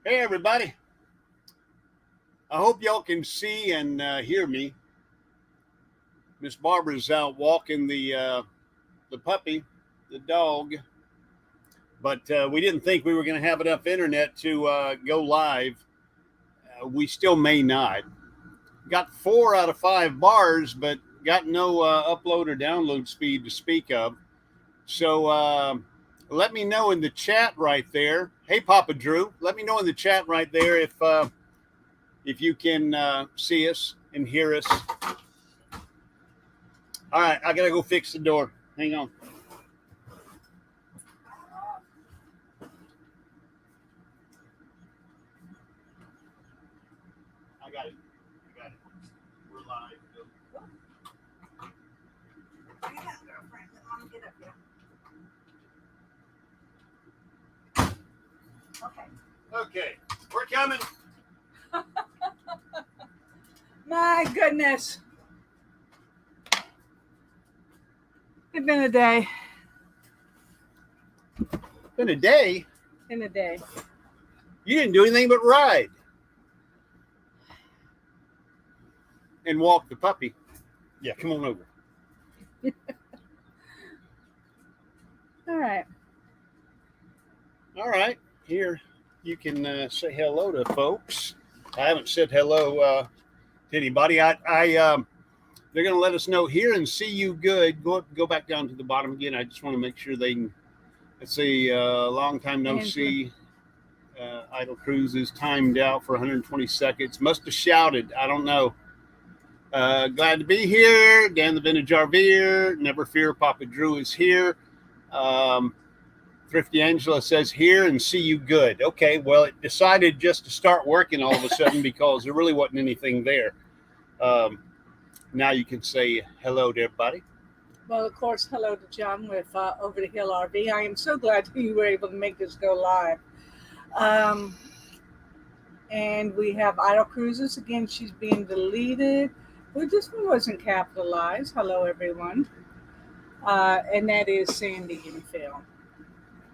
Hey everybody, I hope y'all can see and hear me. Miss Barbara's out walking the puppy, the dog, but we didn't think we were going to have enough internet to go live. We still may not. Got 4 out of 5 bars, but got no upload or download speed to speak of. So let me know in the chat right there. Hey Papa Drew, let me know in the chat right there if you can see us and hear us. All right, I gotta go fix the door. Hang on. I got it. We're live. Okay, we're coming. My goodness. It's been a day. Been a day. In a day. You didn't do anything but ride and walk the puppy. Yeah, come on over. All right. All right, here you can say hello to folks. I haven't said hello to anybody. They're going to let us know here and see you good. Go back down to the bottom again. I just want to make sure they can. Let's see, long time no see. Idle Cruises timed out for 120 seconds. Must have shouted. I don't know. Glad to be here. Dan the Vintage RVer. Never fear. Papa Drew is here. Thrifty Angela says here and see you good. Okay, well, it decided just to start working all of a sudden because there really wasn't anything there. Now you can say hello to everybody. Well, of course, hello to John with Over the Hill RV. I am so glad you were able to make this go live. And we have Idle Cruises. Again, she's being deleted. Well, this one wasn't capitalized. Hello, everyone. And that is Sandy and Phil.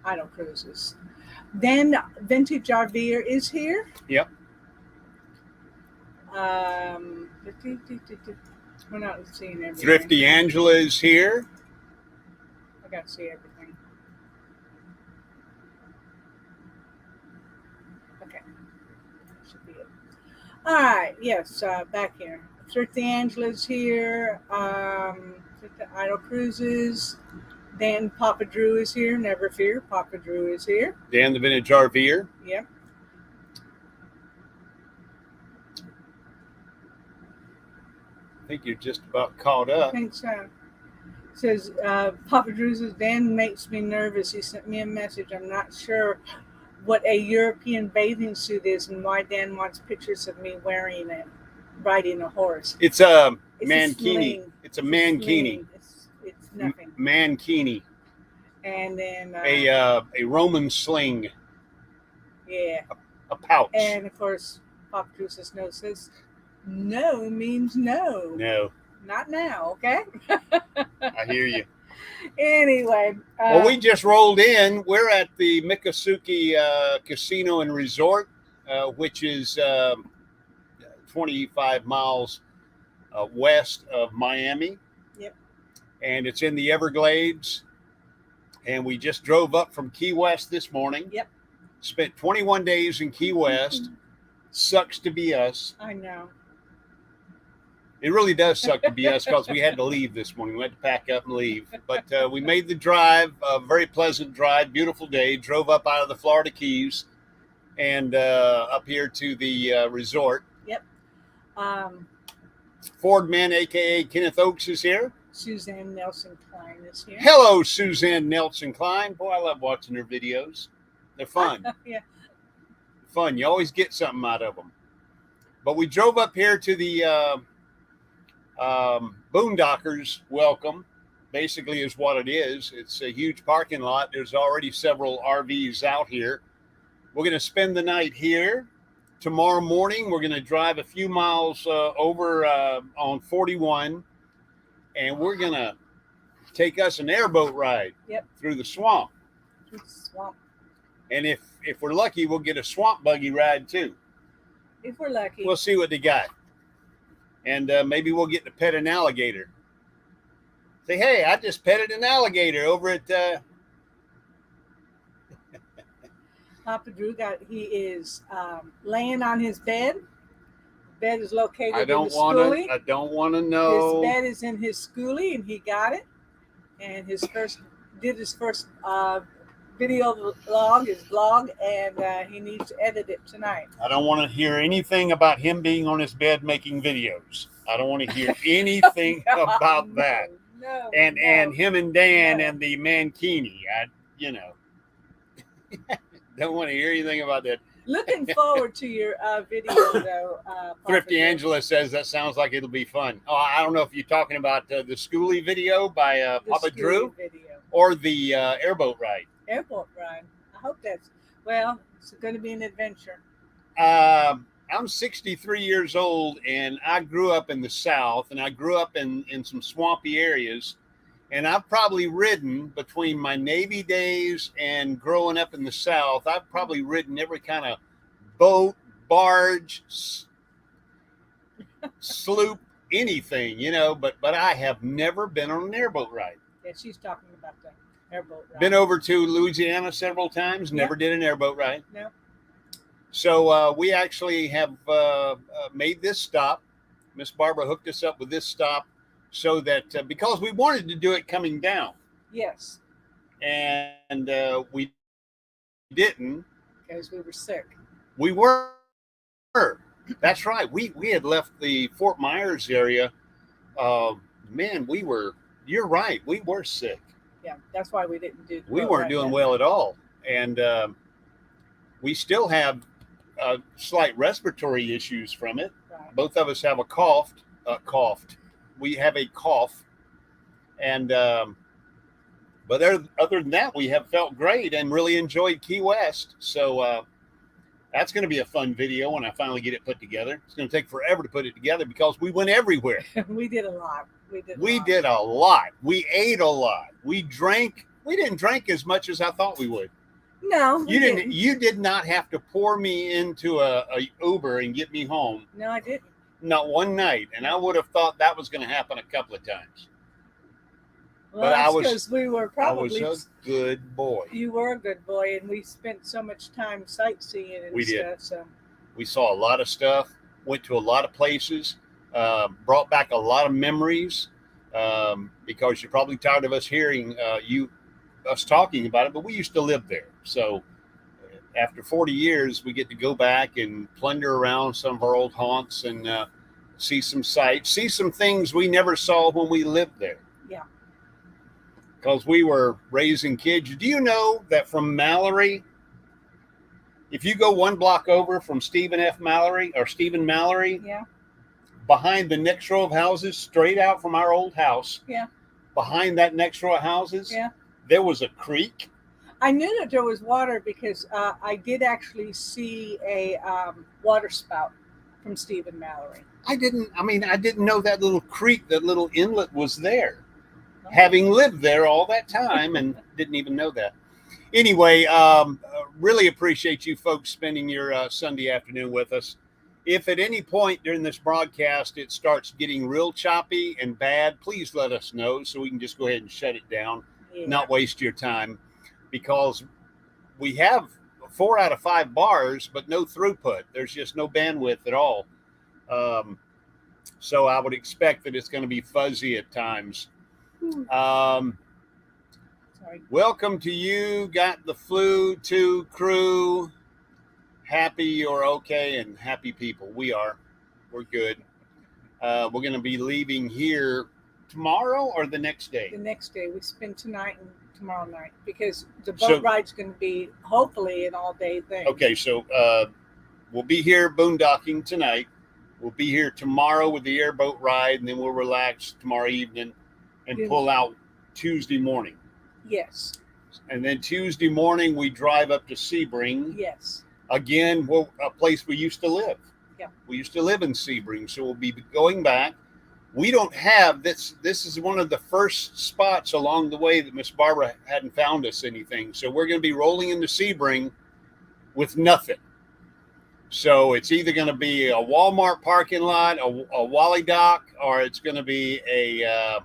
Idle Cruises. Then Vintage RVer is here. Yep. We're not seeing everything. Thrifty Angela is here. I got to see everything. Okay. That should be it. All right. Yes, back here. Thrifty Angela's here. Idle Cruises. Dan Papa Drew is here. Never fear. Papa Drew is here. Dan the Vintage RVer. Yep. I think you're just about caught up. I think so. It says, Papa Drew says, Dan makes me nervous. He sent me a message. I'm not sure what a European bathing suit is and why Dan wants pictures of me wearing it, riding a horse. It's a It's mankini. It's a mankini. It's nothing. Mankini. And then A Roman sling. Yeah. A pouch. And of course, Papa Drew says no means no. No. Not now, okay? I hear you. Anyway. Well, we just rolled in. We're at the Miccosukee Casino and Resort, which is 25 miles west of Miami. Yep. And it's in the Everglades. And we just drove up from Key West this morning. Yep. Spent 21 days in Key West. Sucks to be us. I know. It really does suck to be us because we had to leave this morning. We had to pack up and leave. But we made the drive, a very pleasant drive, beautiful day. Drove up out of the Florida Keys and up here to the resort. Yep. Ford Man, a.k.a. Kenneth Oakes, is here. Suzanne Nelson Klein is here. Hello, Suzanne Nelson Klein. Boy, I love watching her videos. They're fun. Yeah. Fun. You always get something out of them. But we drove up here to the Boondockers welcome, basically is what it is. It's a huge parking lot. There's already several RVs out here. We're going to spend the night here. Tomorrow morning, we're going to drive a few miles over on 41, and we're going to take us an airboat ride. Yep. Through the swamp. Through the swamp. And if if we're lucky, we'll get a swamp buggy ride too. If we're lucky. We'll see what they got, and maybe we'll get to pet an alligator. Say, hey, I just petted an alligator over at. Papa Drew he is laying on his bed. The bed is located in the schoolie. I don't want to know. His bed is in his schoolie, and he got it. And his first video vlog, and he needs to edit it tonight. I don't want to hear anything about him being on his bed making videos. I don't want to hear anything about that. No, and him and Dan and the mankini. Don't want to hear anything about that. Looking forward to your video, though. Thrifty Angela says that sounds like it'll be fun. Oh, I don't know if you're talking about the schoolie video by Papa Drew or the airboat ride. Airboat ride. I hope it's going to be an adventure. I'm 63 years old, and I grew up in the South, and I grew up in some swampy areas. And I've probably ridden between my Navy days and growing up in the South. I've probably ridden every kind of boat, barge, sloop, anything, but I have never been on an airboat ride. Yeah, she's talking about the airboat ride. Been over to Louisiana several times, never did an airboat ride. No. So we actually have made this stop. Miss Barbara hooked us up with this stop so that because we wanted to do it coming down. Yes. And we didn't. Because we were sick. We were. That's right. We had left the Fort Myers area. Man, you're right. We were sick. Yeah, that's why we didn't do. We weren't doing well at all. And we still have slight respiratory issues from it. Right. Both of us have a coughed. We have a cough. And, but other than that, we have felt great and really enjoyed Key West. So that's going to be a fun video when I finally get it put together. It's going to take forever to put it together because we went everywhere. We did a lot. We did a lot. We ate a lot. We drank. We didn't drink as much as I thought we would. No, you didn't. You did not have to pour me into a Uber and get me home. No, I didn't. Not one night, and I would have thought that was going to happen a couple of times. Well, but I was a good boy. You were a good boy, and we spent so much time sightseeing and stuff. So we saw a lot of stuff, went to a lot of places, brought back a lot of memories. Because you're probably tired of us hearing us talking about it, but we used to live there. So after 40 years, we get to go back and plunder around some of our old haunts and see some sights, see some things we never saw when we lived there. Yeah. Because we were raising kids. Do you know that from Mallory, if you go one block over from Stephen Mallory, yeah, behind the next row of houses, straight out from our old house, yeah, behind that next row of houses, yeah, there was a creek. I knew that there was water because I did actually see a water spout from Stephen Mallory. I didn't know that little creek, that little inlet was there. Oh. Having lived there all that time and didn't even know that. Anyway, really appreciate you folks spending your Sunday afternoon with us. If at any point during this broadcast it starts getting real choppy and bad, please let us know so we can just go ahead and shut it down, not waste your time. Because we have 4 out of 5 bars, but no throughput. There's just no bandwidth at all. So I would expect that it's going to be fuzzy at times. Sorry. Welcome to you. Got the flu to crew. Happy you're okay and happy people. We are. We're good. We're going to be leaving here tomorrow or the next day? The next day. We spend tonight and tomorrow night because the boat ride's going to be hopefully an all-day thing. Okay, so we'll be here boondocking tonight. We'll be here tomorrow with the airboat ride, and then we'll relax tomorrow evening and pull out Tuesday morning. Yes. And then Tuesday morning we drive up to Sebring. Yes. Again, a place we used to live. Yeah. We used to live in Sebring, so we'll be going back. We don't have this. This is one of the first spots along the way that Miss Barbara hadn't found us anything. So we're going to be rolling into Sebring with nothing. So it's either going to be a Walmart parking lot, a Wally Dock, or it's going to be a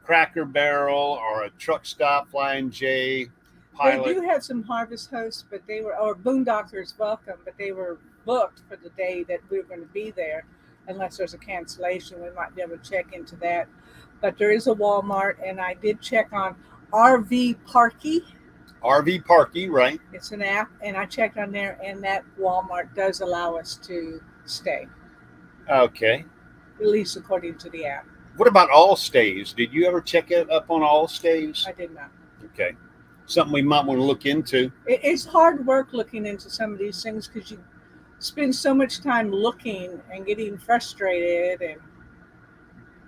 Cracker Barrel or a truck stop, Flying J, Pilot. They do have some harvest hosts, but they were, or Boondockers welcome, but they were booked for the day that we were going to be there. Unless there's a cancellation, we might be able to check into that. But there is a Walmart, and I did check on RV Parky. RV Parky, right? It's an app, and I checked on there, and that Walmart does allow us to stay. Okay. At least according to the app. What about All Stays? Did you ever check it up on All Stays? I did not. Okay. Something we might want to look into. It's hard work looking into some of these things because you spend so much time looking and getting frustrated, and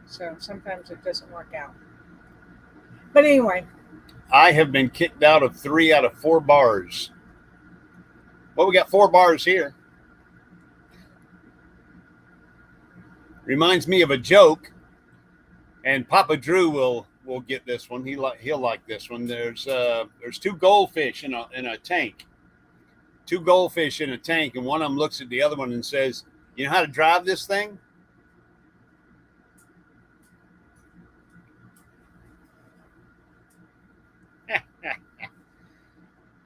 so sometimes it doesn't work out. But anyway, I have been kicked out of 3 out of 4 bars. Well, we got 4 bars here. Reminds me of a joke, and Papa Drew will get this one. He'll like this one. There's 2 goldfish in a tank. 2 goldfish in a tank, and one of them looks at the other one and says, "You know how to drive this thing?"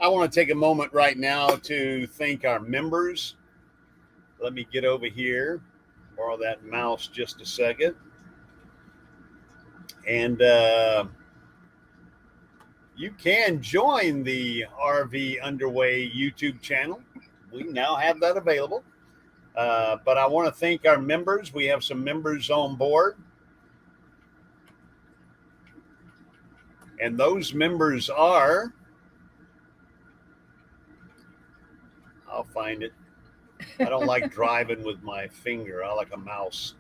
I want to take a moment right now to thank our members. Let me get over here, borrow that mouse just a second. And you can join the RV Underway YouTube channel. We now have that available. But I want to thank our members. We have some members on board. And those members are... I'll find it. I don't like driving with my finger. I like a mouse.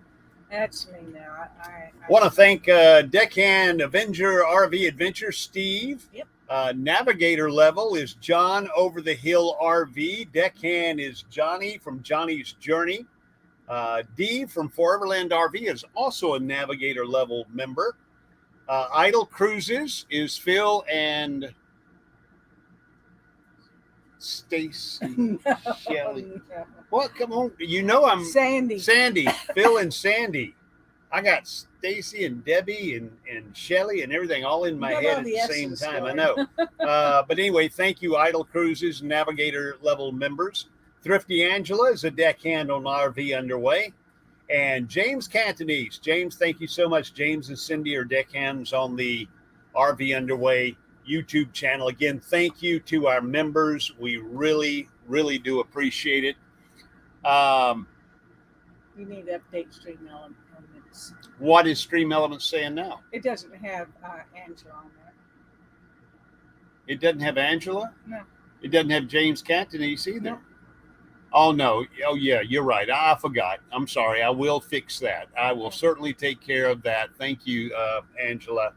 that's me now. I Want to thank Deckhand Avenger RV Adventure, Steve. Yep. Navigator level is John Over the Hill RV. Deckhand is Johnny from Johnny's Journey. D from Foreverland RV is also a Navigator level member. Idle Cruises is Phil and Stacy. no, Shelley. no. What? Come on. You know I'm Sandy. Phil and Sandy. I got Stacy and Debbie and Shelley and everything all in my You got head all at the the same S's time. I going. know. But anyway, thank you, Idle Cruises, Navigator level members. Thrifty Angela is a deckhand on RV Underway. And James Cantonese. James, thank you so much. James and Cindy are deckhands on the RV Underway YouTube channel. Again, thank you to our members. We really, really do appreciate it. You need to update Stream Elements. What is Stream Elements saying now? It doesn't have Angela on there. It doesn't have Angela? No. It doesn't have James Cantonese either. No. Oh, no. Oh, yeah, you're right. I forgot. I'm sorry. I will fix that. I will certainly take care of that. Thank you, Angela.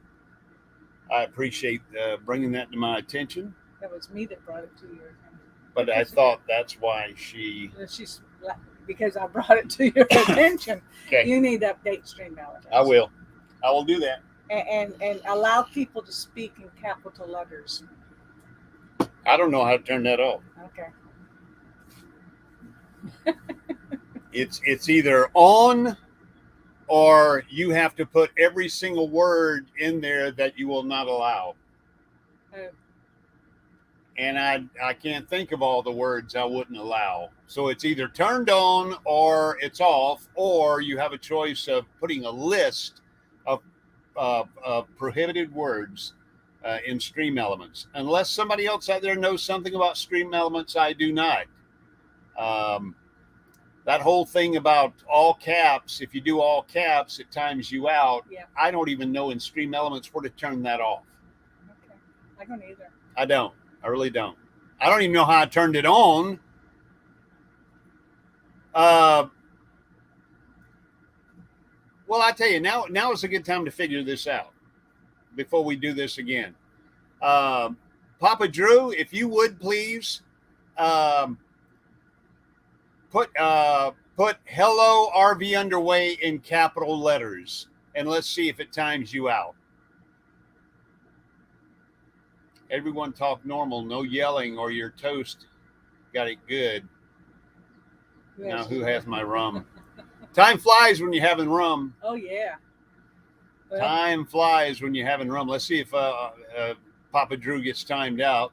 I appreciate bringing that to my attention. That was me that brought it to your attention. But I thought that's why she... She's because I brought it to your attention. Okay. You need to update Stream Elements. I will. I will do that. And allow people to speak in capital letters. I don't know how to turn that off. Okay. It's either on or you have to put every single word in there that you will not allow. Oh. And I can't think of all the words I wouldn't allow. So it's either turned on or it's off, or you have a choice of putting a list of prohibited words in Stream Elements. Unless somebody else out there knows something about Stream Elements, I do not. That whole thing about all caps, if you do all caps, it times you out. Yeah. I don't even know in Stream Elements where to turn that off. Okay. I don't either. I don't. I really don't. I don't even know how I turned it on. Well, I tell you, now is a good time to figure this out before we do this again. Papa Drew, if you would please put hello RV Underway in capital letters, and let's see if it times you out. Everyone talk normal, no yelling, or your toast got it good. Now, Yes. who has my rum? Time flies when you're having rum. Oh yeah. Well, Time flies when you're having rum. Let's see if Papa Drew gets timed out.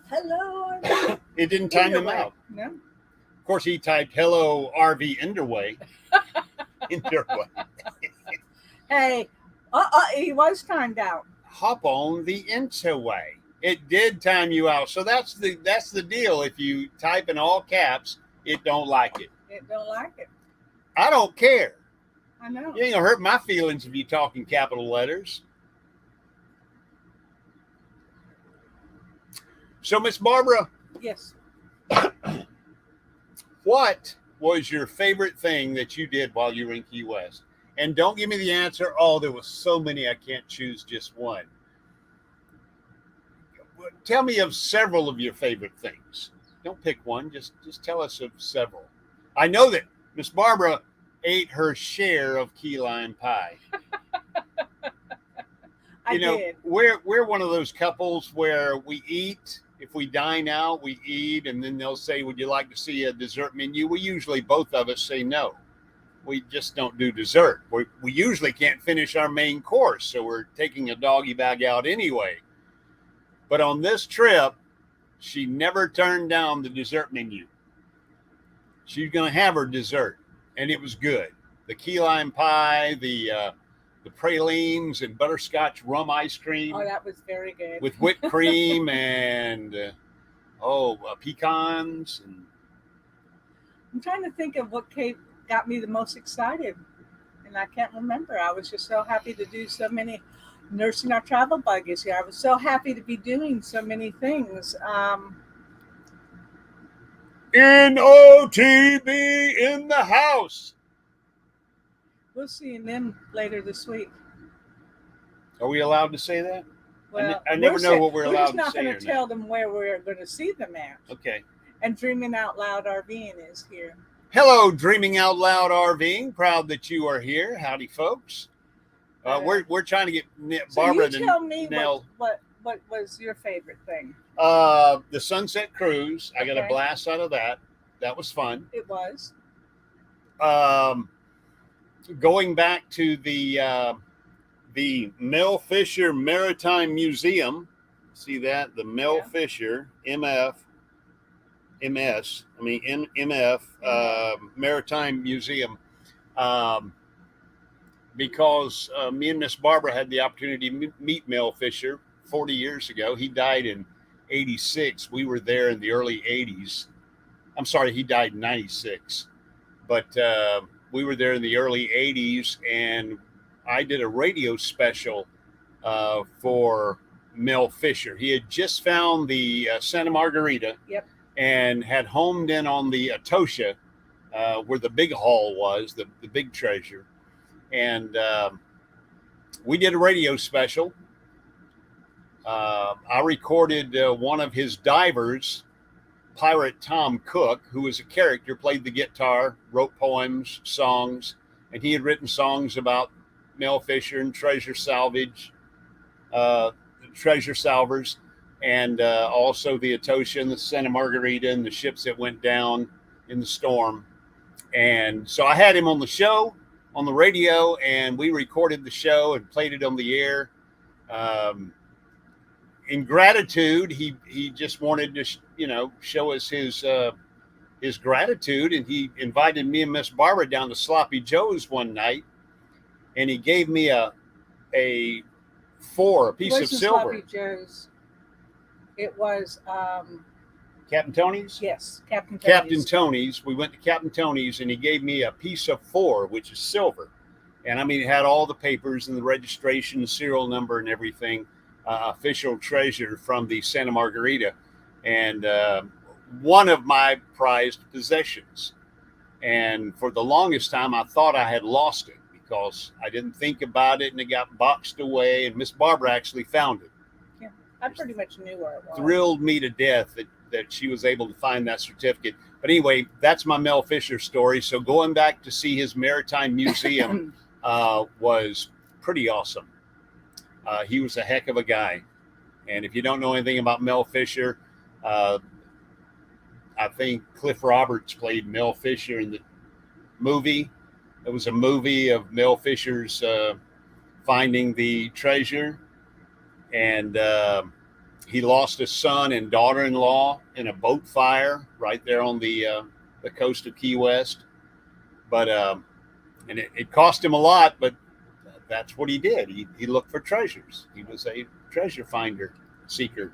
hello. It didn't time him Underway. out. No. Of course, he typed "Hello, RV Underway." Underway. Hey, he was timed out. Hop on the Interway. It did time you out. So that's the deal. If you type in all caps, it don't like it. It don't like it. I don't care. I know. You ain't gonna hurt my feelings if you talk in capital letters. So, Miss Barbara, Yes. what was your favorite thing that you did while you were in Key West? And don't give me the answer, oh, there was so many I can't choose just one. Tell me of several of your favorite things. Don't pick one, just tell us of several. I know that Miss Barbara ate her share of key lime pie. I did. We're one of those couples where we eat. If we dine out, we eat, and then they'll say, "Would you like to see a dessert menu?" We usually, both of us, say no. We just don't do dessert. We usually can't finish our main course, so we're taking a doggy bag out anyway. But on this trip, she never turned down the dessert menu. She's going to have her dessert, and it was good. The key lime pie, the pralines and butterscotch rum ice cream. Oh, that was very good. With whipped cream and pecans. And I'm trying to think of what cake got me the most excited, and I can't remember. I was just so happy to do so many. Nursing our travel buggies here. I was so happy to be doing so many things. NOTB in the house. We'll see them later this week. Are we allowed to say that? Well, I never know what we're allowed to say. We're just not going or to tell not. them where we're going to see them at. Okay. And Dreaming Out Loud RVing is here. Hello, Dreaming Out Loud RVing. Proud that you are here. Howdy, folks. We're trying to get Barbara so you tell me nail. What was your favorite thing? The Sunset Cruise. I got a Okay. blast out of that. That was fun. It was. Going back to the Mel Fisher Maritime Museum. See that? The Mel Fisher MF Maritime Museum. Because me and Miss Barbara had the opportunity to meet Mel Fisher 40 years ago. He died in 86. We were there in the early 80s. I'm sorry, he died in 96. But we were there in the early 80s, and I did a radio special for Mel Fisher. He had just found the Santa Margarita. Yep. And had homed in on the Etosha, where the big haul was, the big treasure. And we did a radio special. I recorded one of his divers, Pirate Tom Cook, who was a character, played the guitar, wrote poems, songs, and he had written songs about Mel Fisher and treasure salvage, treasure salvers, and also the Etosha and the Santa Margarita and the ships that went down in the storm. And so I had him on the show, on the radio, and we recorded the show and played it on the air. In gratitude, he just wanted to, show us his gratitude, and he invited me and Miss Barbara down to Sloppy Joe's one night, and he gave me a piece of silver. Sloppy Joe's? It was Captain Tony's? Yes, Captain Tony's. Captain Tony's. We went to Captain Tony's, and he gave me a piece of 4, which is silver. And I mean, it had all the papers and the registration, the serial number and everything, official treasure from the Santa Margarita. And one of my prized possessions. And for the longest time, I thought I had lost it because I didn't think about it, and it got boxed away, and Miss Barbara actually found it. Yeah, I pretty much knew where it was. Thrilled me to death that she was able to find that certificate. But anyway, that's my Mel Fisher story. So going back to see his maritime museum was pretty awesome. He was a heck of a guy. And if you don't know anything about Mel Fisher, I think Cliff Roberts played Mel Fisher in the movie. It was a movie of Mel Fisher's finding the treasure, and he lost his son and daughter-in-law in a boat fire right there on the coast of Key West. But and it cost him a lot, but that's what he did. He looked for treasures. He was a treasure finder, seeker.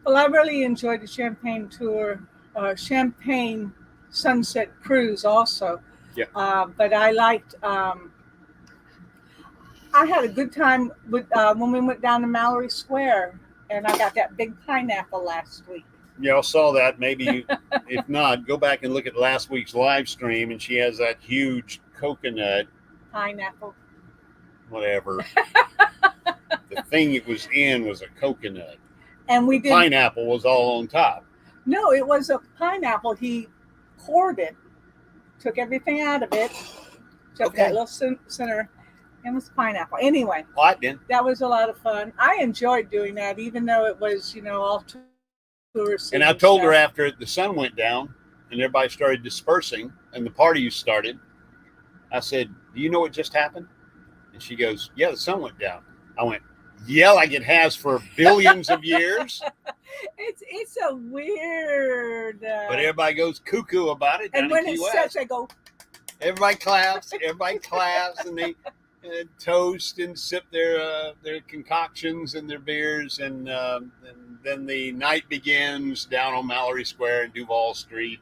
Well, I really enjoyed the Champagne tour, Champagne Sunset Cruise also. Yeah. But I liked, I had a good time with when we went down to Mallory Square, and I got that big pineapple last week. Yeah, I saw that. Maybe if not, go back and look at last week's live stream, and she has that huge coconut. Pineapple. Whatever. The thing it was in was a coconut. And we did. Pineapple was all on top. No, it was a pineapple. He cored it, took everything out of it, took that little center, and it was pineapple. Anyway, that was a lot of fun. I enjoyed doing that, even though it was, all tourists. And I told her after the sun went down and everybody started dispersing and the party started, I said, "Do you know what just happened?" And she goes, "Yeah, the sun went down." I went, "Yeah, like it has for billions of years." It's a weird. But everybody goes cuckoo about it. And when it sets, they go. Everybody claps. Everybody claps, and they toast and sip their concoctions and their beers, and then the night begins down on Mallory Square and Duval Street.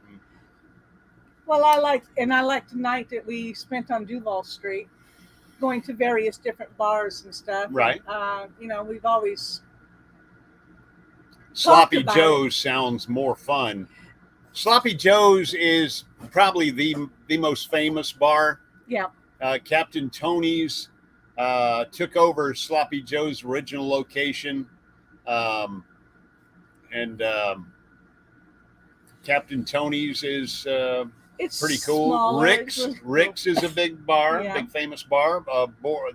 Well, I liked the night that we spent on Duval Street, going to various different bars and stuff. Right. We've always. Sloppy Joe's sounds more fun. Sloppy Joe's is probably the most famous bar. Yeah. Captain Tony's took over Sloppy Joe's original location, and Captain Tony's is it's pretty cool. Smaller. Rick's is a big bar, Yeah. big famous bar.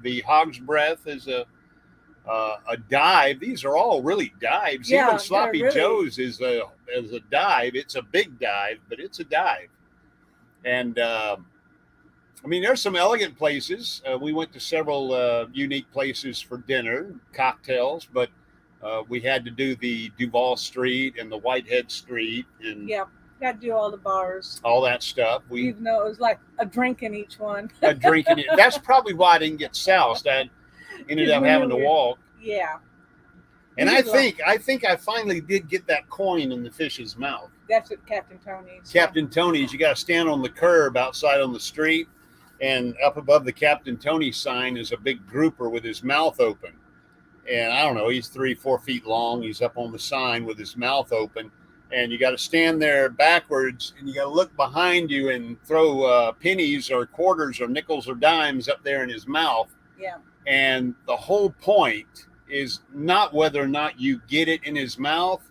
The Hog's Breath is a dive. These are all really dives. Yeah, even Sloppy really. Joe's is a dive. It's a big dive, but it's a dive. And there's some elegant places. We went to several unique places for dinner, cocktails, but we had to do the Duval Street and the Whitehead Street and got to do all the bars, all that stuff. Even though it was like a drink in each one. A drink in it. That's probably why I didn't get soused. I ended up having to walk. Yeah. And I think I finally did get that coin in the fish's mouth. That's at Captain Tony's. Captain Tony's, you got to stand on the curb outside on the street, and up above the Captain Tony sign is a big grouper with his mouth open. And I don't know, he's 3-4 feet long. He's up on the sign with his mouth open. And you got to stand there backwards, and you got to look behind you and throw pennies or quarters or nickels or dimes up there in his mouth. Yeah. And the whole point is not whether or not you get it in his mouth.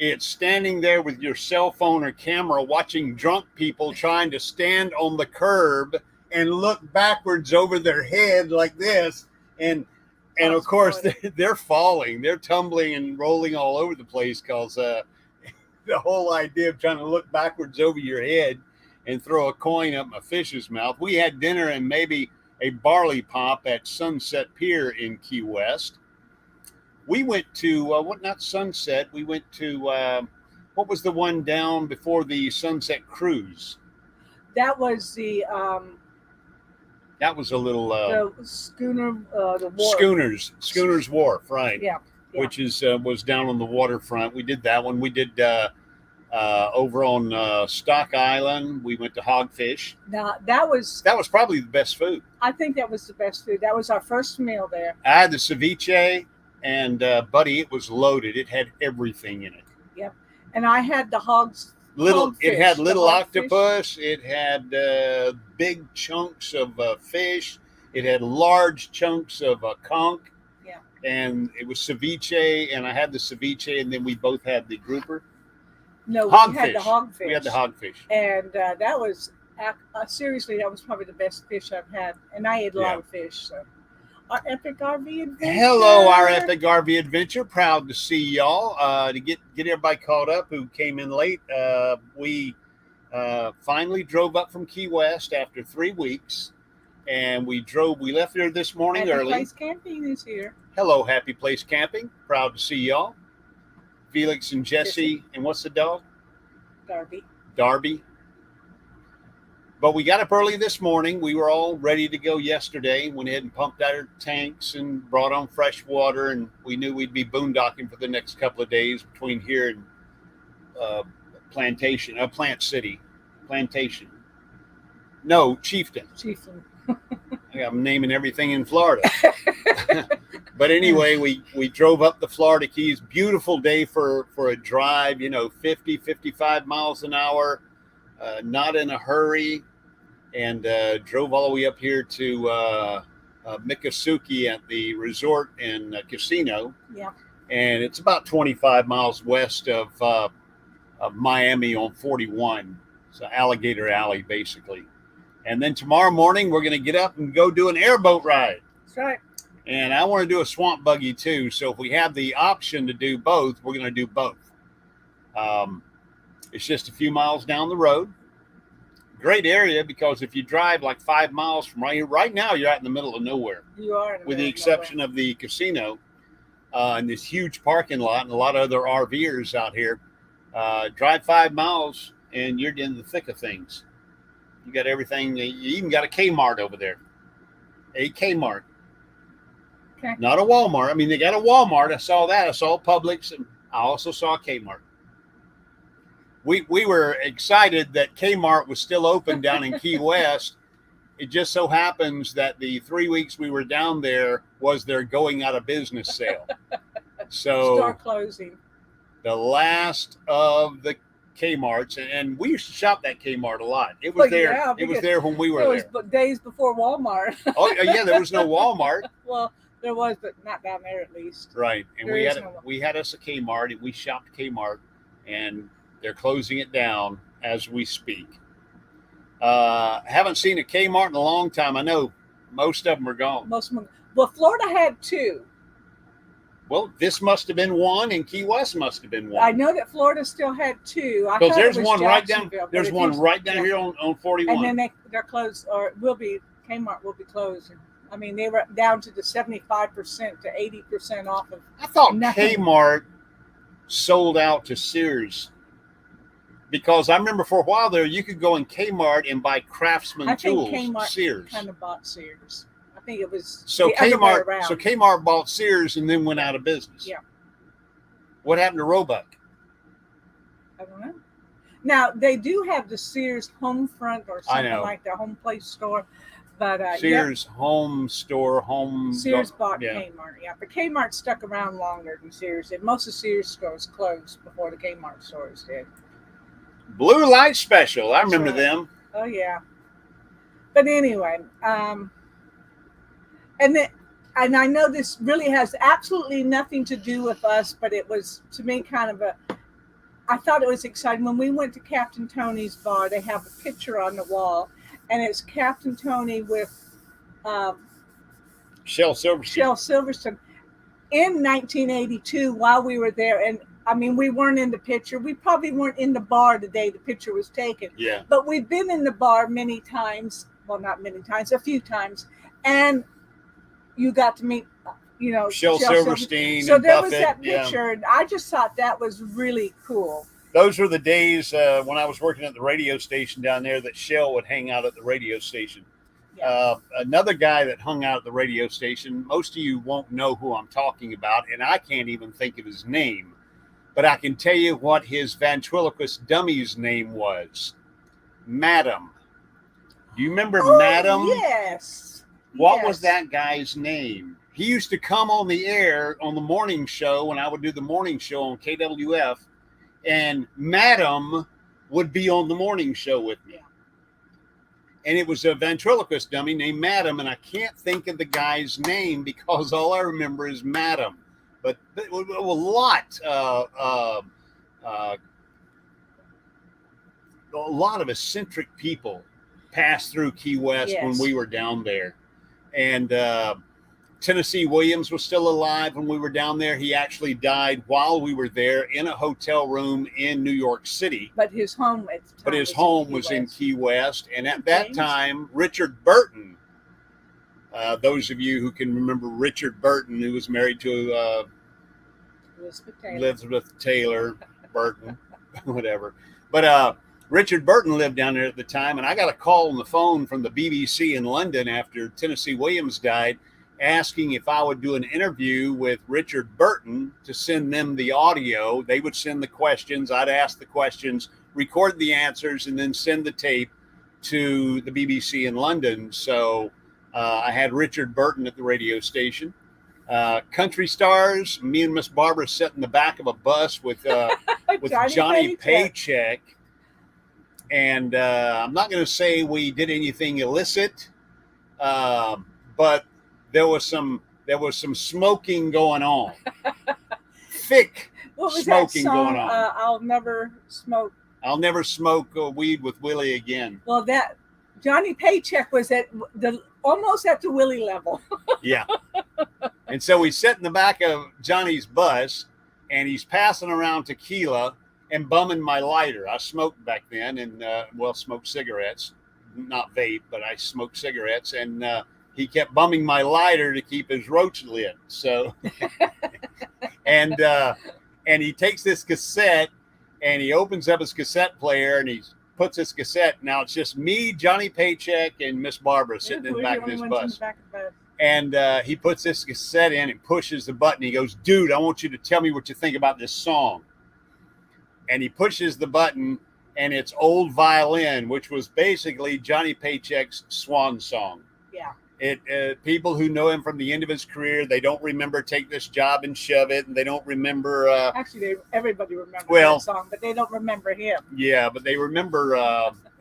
It's standing there with your cell phone or camera watching drunk people trying to stand on the curb and look backwards over their head like this. And of course, they're falling. They're tumbling and rolling all over the place because the whole idea of trying to look backwards over your head and throw a coin up a fish's mouth. We had dinner and maybe a barley pop at Sunset Pier in Key West. We went to, not Sunset, we went to, what was the one down before the Sunset Cruise? That was the... that was a little... the schooner, the wharf. Schooner's Wharf, right. Yeah. Which was down on the waterfront. We did that one. We did over on Stock Island. We went to Hogfish. Now that was probably the best food. I think that was the best food. That was our first meal there. I had the ceviche, and buddy, it was loaded. It had everything in it. Yep. And I had the hogfish. It had little octopus. It had big chunks of fish. It had large chunks of conch. Yeah. And it was ceviche, and I had the ceviche, and then we both had the grouper. No, hogfish. We had the hogfish. We had the hogfish. And that was, seriously, that was probably the best fish I've had. And I ate a lot of fish. So. our epic RV adventure. Hello, our epic RV adventure. Proud to see y'all. To get everybody caught up who came in late, we finally drove up from Key West after 3 weeks, and we left there this morning Happy early. Place Camping is here. Hello, Happy Place Camping. Proud to see y'all. Felix and Jesse, and what's the dog? Darby. But we got up early this morning. We were all ready to go yesterday. Went ahead and pumped out our tanks and brought on fresh water, and we knew we'd be boondocking for the next couple of days between here and Plantation. No, Chieftain. I'm naming everything in Florida. But anyway, we drove up the Florida Keys. Beautiful day for a drive, 50, 55 miles an hour, not in a hurry, and drove all the way up here to Miccosukee at the resort and casino. Yeah. And it's about 25 miles west of Miami on 41. So Alligator Alley, basically. And then tomorrow morning, we're going to get up and go do an airboat ride. That's right. And I want to do a swamp buggy too. So if we have the option to do both, we're going to do both. It's just a few miles down the road. Great area, because if you drive like 5 miles from right now, you're out in the middle of nowhere. You are. With the exception of the casino and this huge parking lot and a lot of other RVers out here. Drive 5 miles and you're in the thick of things. You got everything. You even got a Kmart over there. A Kmart. Okay. Not a Walmart. I mean, they got a Walmart. I saw that. I saw Publix, and I also saw a Kmart. We were excited that Kmart was still open down in Key West. It just so happens that the 3 weeks we were down there was their going out of business sale. So store closing. The last of the Kmart's, and we used to shop at Kmart a lot. It was there. Yeah, it was there when we were there. It there. was days before Walmart. Oh yeah, there was no Walmart. Well, there was, but not down there at least. Right, and There we had us a Kmart, and we shopped Kmart, and they're closing it down as we speak. Haven't seen a Kmart in a long time. I know most of them are gone. Well, Florida had two. Well, this must have been one, and Key West must have been one. I know that Florida still had two. Because there's one right down. There's one right down here on 41. And then they're closed, or Kmart will be closed. I mean, they were down to the 75% to 80% off of. I thought nothing. Kmart sold out to Sears, because I remember for a while there you could go in Kmart and buy Craftsman tools. Kmart Sears kind of bought Sears. I think it was so the other way around. So Kmart bought Sears and then went out of business. Yeah. What happened to Roebuck? I don't know. Now they do have the Sears Home Front or something like that, Home Place store. But Sears Home Store, Sears bought yeah. Kmart, yeah. But Kmart stuck around longer than Sears did. Most of Sears stores closed before the Kmart stores did. Blue Light Special, I remember them. Oh yeah. But anyway, and I know this really has absolutely nothing to do with us, but it was to me kind of I thought it was exciting. When we went to Captain Tony's bar, they have a picture on the wall, and it's Captain Tony with Shel Silverstone in 1982 while we were there. And I mean, we weren't in the picture. We probably weren't in the bar the day the picture was taken. Yeah. But we've been in the bar many times. Well, not many times, a few times. And you got to meet, Shel Silverstein. So and there Buffett, was that picture, and I just thought that was really cool. Those were the days when I was working at the radio station down there that Shel would hang out at the radio station. Yeah. Another guy that hung out at the radio station, most of you won't know who I'm talking about, and I can't even think of his name, but I can tell you what his ventriloquist dummy's name was. Madam. Do you remember Madam? Yes. What was that guy's name? He used to come on the air on the morning show when I would do the morning show on KWF, and Madam would be on the morning show with me. Yeah. And it was a ventriloquist dummy named Madam, and I can't think of the guy's name because all I remember is Madam. But a lot of eccentric people passed through Key West when we were down there. And Tennessee Williams was still alive when we were down there. He actually died while we were there in a hotel room in New York City. But his home at the time But his home was in Key West. And at that James. time, Richard Burton, those of you who can remember Richard Burton, who was married to Elizabeth Taylor Burton, whatever. But Richard Burton lived down there at the time. And I got a call on the phone from the BBC in London after Tennessee Williams died, asking if I would do an interview with Richard Burton to send them the audio. They would send the questions. I'd ask the questions, record the answers, and then send the tape to the BBC in London. So I had Richard Burton at the radio station. Country Stars, me and Miss Barbara sat in the back of a bus with Johnny Paycheck. And I'm not going to say we did anything illicit, but there was some smoking going on. Thick smoking going on. I'll never smoke weed with Willie again. Well, that Johnny Paycheck was almost at the Willie level. Yeah. And so we sit in the back of Johnny's bus, and he's passing around tequila and bumming my lighter. I smoked back then, and smoked cigarettes, not vape, but I smoked cigarettes, and he kept bumming my lighter to keep his roach lit. So, and he takes this cassette and he opens up his cassette player and he puts his cassette. Now it's just me, Johnny Paycheck, and Miss Barbara sitting in the back of this bus. And he puts this cassette in and pushes the button. He goes, "Dude, I want you to tell me what you think about this song." And he pushes the button, and it's Old Violin, which was basically Johnny Paycheck's swan song. Yeah. People who know him from the end of his career, they don't remember Take This Job and Shove It, and they don't remember. Actually, everybody remembers that song, but they don't remember him. Yeah, but they remember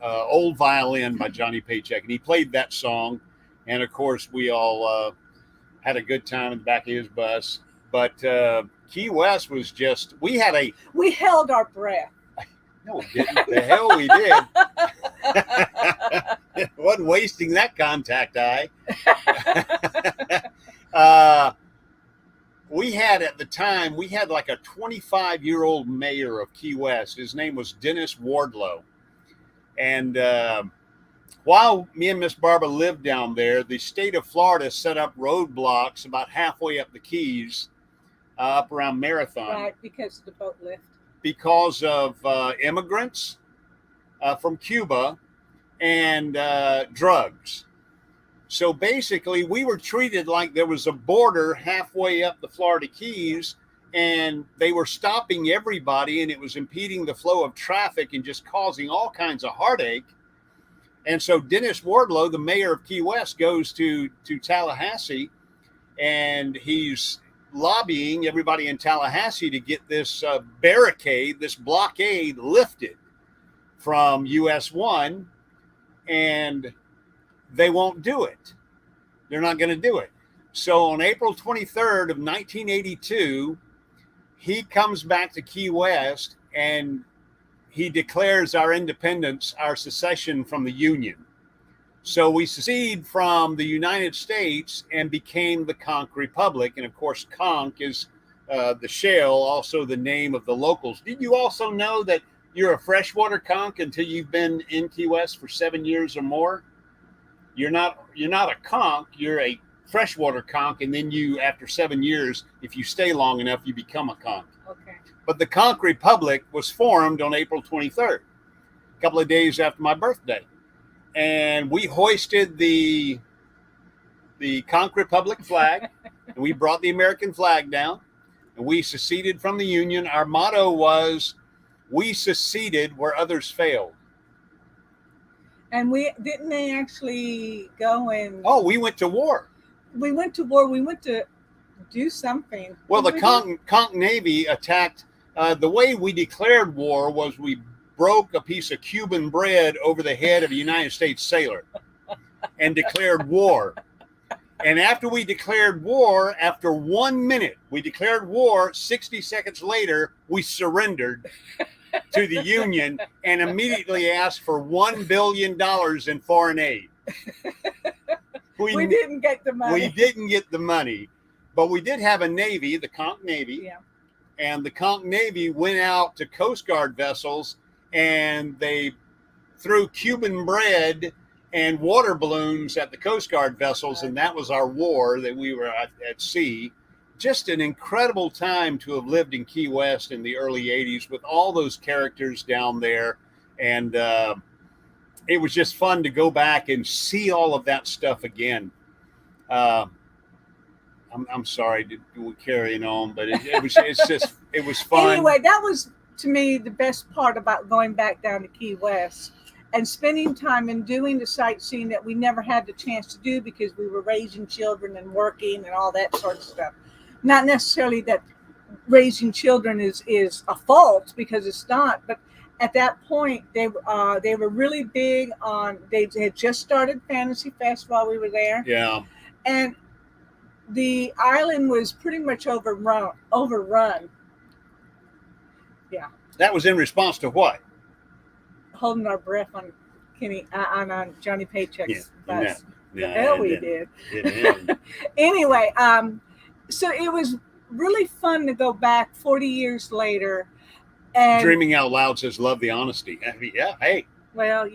Old Violin by Johnny Paycheck, and he played that song. And of course, we all had a good time in the back of his bus. But Key West was we held our breath. No, we didn't. The hell we did. Wasn't wasting that contact eye. We had like a 25-year-old mayor of Key West. His name was Dennis Wardlow. And while me and Miss Barbara lived down there, the state of Florida set up roadblocks about halfway up the Keys, up around Marathon. Right, because of the boat lift. Because of immigrants from Cuba and drugs. So basically, we were treated like there was a border halfway up the Florida Keys, and they were stopping everybody, and it was impeding the flow of traffic and just causing all kinds of heartache. And so Dennis Wardlow, the mayor of Key West, goes to Tallahassee, and he's lobbying everybody in Tallahassee to get this barricade, this blockade lifted from US 1, and they won't do it. They're not going to do it. So on April 23rd of 1982, he comes back to Key West and he declares our independence, our secession from the Union. So we secede from the United States and became the Conch Republic. And of course, Conch is the shell, also the name of the locals. Did you also know that you're a freshwater conch until you've been in Key West for 7 years or more? You're not a conch, you're a freshwater conch, and then you, after 7 years, if you stay long enough, you become a conch. Okay. But the Conch Republic was formed on April 23rd, a couple of days after my birthday. And we hoisted the Conch Republic flag, and we brought the American flag down, and we seceded from the Union. Our motto was, "We seceded where others failed." And didn't they actually go and... Oh, we went to war. We went to war. We went to do something. Well, the Conch Navy attacked. The way we declared war was we broke a piece of Cuban bread over the head of a United States sailor and declared war. And after we declared war, after 1 minute, we declared war, 60 seconds later, we surrendered to the Union and immediately asked for $1 billion in foreign aid. We didn't get the money. We didn't get the money, but we did have a Navy, the Conch Navy. Yeah. And the Conch Navy went out to Coast Guard vessels and they threw Cuban bread and water balloons at the Coast Guard vessels. And that was our war that we were at sea. Just an incredible time to have lived in Key West in the early 80s with all those characters down there. And it was just fun to go back and see all of that stuff again. I'm sorry we're carrying on, but it was fun. Anyway, that was to me the best part about going back down to Key West and spending time and doing the sightseeing that we never had the chance to do because we were raising children and working and all that sort of stuff. Not necessarily that raising children is a fault, because it's not, but at that point they were really big on, they had just started Fantasy Fest while we were there. Yeah. And the island was pretty much overrun. Yeah. That was in response to what? Holding our breath on on Johnny Paycheck's bus. Yeah, we did. It Anyway, so it was really fun to go back 40 years later. And Dreaming Out Loud says, love the honesty. Yeah, hey. Well,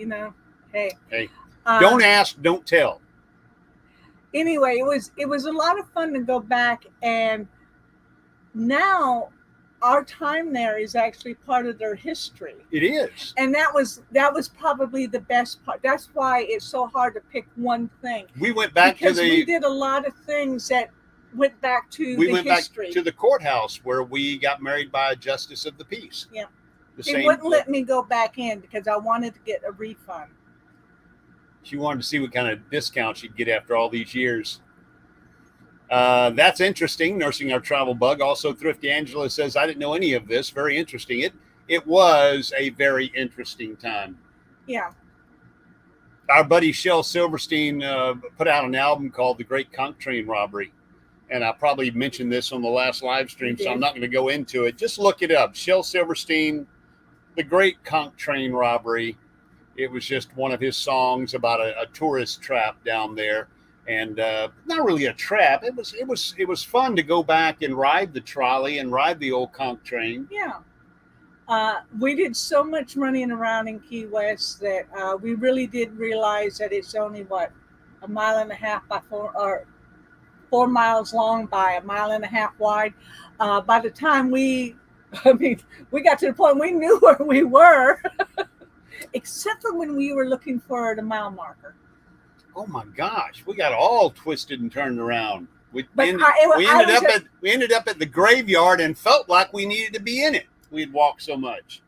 hey. Don't ask, don't tell. Anyway, it was a lot of fun to go back, and now our time there is actually part of their history. It is. And that was probably the best part. That's why it's so hard to pick one thing. We went back because we did a lot of things that went back to the history. Back to the courthouse where we got married by a justice of the peace. Yeah. They wouldn't let me go back in because I wanted to get a refund. She wanted to see what kind of discount she'd get after all these years. That's interesting. Nursing Our Travel Bug. Also, Thrifty Angela says, I didn't know any of this. Very interesting. It was a very interesting time. Yeah. Our buddy Shel Silverstein put out an album called The Great Conch Train Robbery. And I probably mentioned this on the last live stream, so I'm not going to go into it. Just look it up. Shel Silverstein, The Great Conch Train Robbery. It was just one of his songs about a tourist trap down there, and not really a trap. It was fun to go back and ride the trolley and ride the old conch train. Yeah, we did so much running around in Key West that we really did realize that it's only a mile and a half by 4 miles long by a mile and a half wide. By the time we got to the point we knew where we were. Except for when we were looking for the mile marker. Oh my gosh, we got all twisted and turned around. We ended up at the graveyard and felt like we needed to be in it. We had walked so much.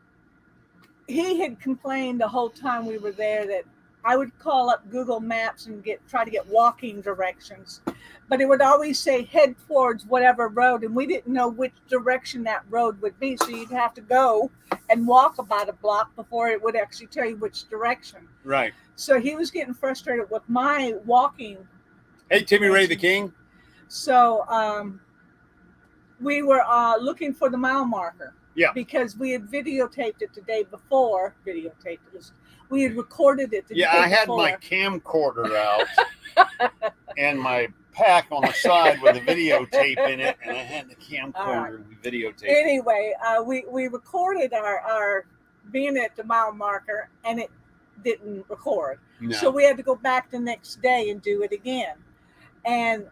He had complained the whole time we were there that I would call up Google Maps and try to get walking directions, but it would always say head towards whatever road, and we didn't know which direction that road would be, so you'd have to go and walk about a block before it would actually tell you which direction. Right. So he was getting frustrated with my walking. Hey, Timmy Ray the King. So we were looking for the mile marker. Yeah. Because we had videotaped it the day before. We had recorded it the day before. Yeah, I had my camcorder out and my pack on the side with a videotape in it, and I had the camcorder we videotaped. Anyway, we recorded our being at the mile marker, and it didn't record. No. So we had to go back the next day and do it again. And